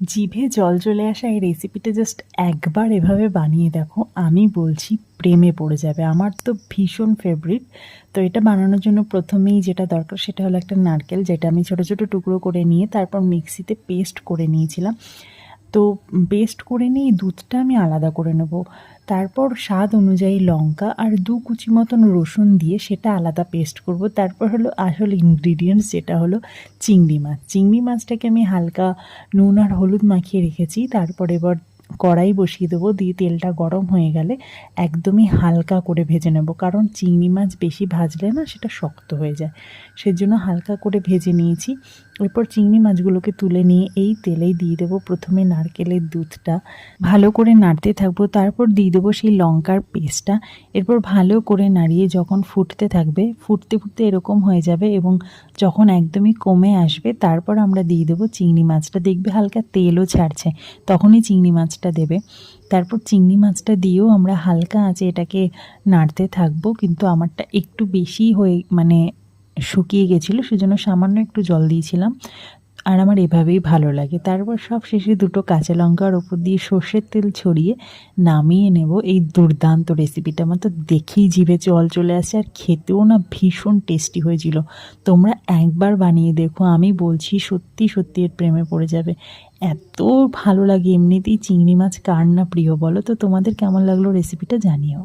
জিভে জল চলে আসা এই রেসিপিটা জাস্ট একবার এভাবে বানিয়ে দেখো, আমি বলছি প্রেমে পড়ে যাবে। আমার তো ভীষণ ফেভারিট। তো এটা বানানোর জন্য প্রথমেই যেটা দরকার সেটা হলো একটা নারকেল, যেটা আমি ছোট ছোট টুকরো করে নিয়ে তারপর মিক্সিতে পেস্ট করে নিয়েছিলাম। তো পেস্ট করে নিয়ে দুধটা আমি আলাদা করে নেব। তারপর স্বাদ অনুযায়ী লঙ্কা আর 2 কুচি মতন রসুন দিয়ে সেটা আলাদা পেস্ট করব। তারপর হলো আসল ইনগ্রিডিয়েন্টস, যেটা হলো চিংড়ি মাছ। চিংড়ি মাছটাকে আমি হালকা নুন আর হলুদ মাখিয়ে রেখেছি। তারপর এবার কড়াই বসিয়ে দেবো, দিয়ে তেলটা গরম হয়ে গেলে একদমই হালকা করে ভেজে নেব, কারণ চিংড়ি মাছ বেশি ভাজলে না সেটা শক্ত হয়ে যায়, সেজন্য হালকা করে ভেজে নিয়েছি। এরপর চিংড়ি মাছগুলোকে তুলে নিয়ে এই তেলেই দিয়ে দেবো প্রথমে নারকেলের দুধটা, ভালো করে নাড়তে থাকবো। তারপর দিয়ে দেবো সেই লঙ্কার পেস্টটা। এরপর ভালো করে নাড়িয়ে যখন ফুটতে থাকবে, ফুটতে ফুটতে এরকম হয়ে যাবে এবং যখন একদমই কমে আসবে তারপর আমরা দিয়ে দেবো চিংড়ি মাছটা। দেখবে হালকা তেলও ছাড়ছে, তখনই চিংড়ি মাছটা দেবে। তারপর চিংড়ি মাছটা দিয়েও আমরা হালকা আঁচে এটাকে নাড়তে থাকবো, কিন্তু আমারটা একটু বেশি হয়ে শুকিয়ে গেছিলো, সেজন্য সামান্য একটু জল দিয়েছিলাম। আর আমার এভাবেই ভালো লাগে। তারপর সব শেষে 2টো কাঁচা লঙ্কার ওপর দিয়ে সর্ষের তেল ছড়িয়ে নামিয়ে নেব এই দুর্দান্ত রেসিপিটা। আমার তো দেখেই জিভে জল চলে আসে, আর খেতেও না ভীষণ টেস্টি হয়েছিল। তোমরা একবার বানিয়ে দেখো, আমি বলছি সত্যি সত্যি এর প্রেমে পড়ে যাবে। এত ভালো লাগে, এমনিতেই চিংড়ি মাছ কার না প্রিয় বলো? তো তোমাদের কেমন লাগলো রেসিপিটা জানিও।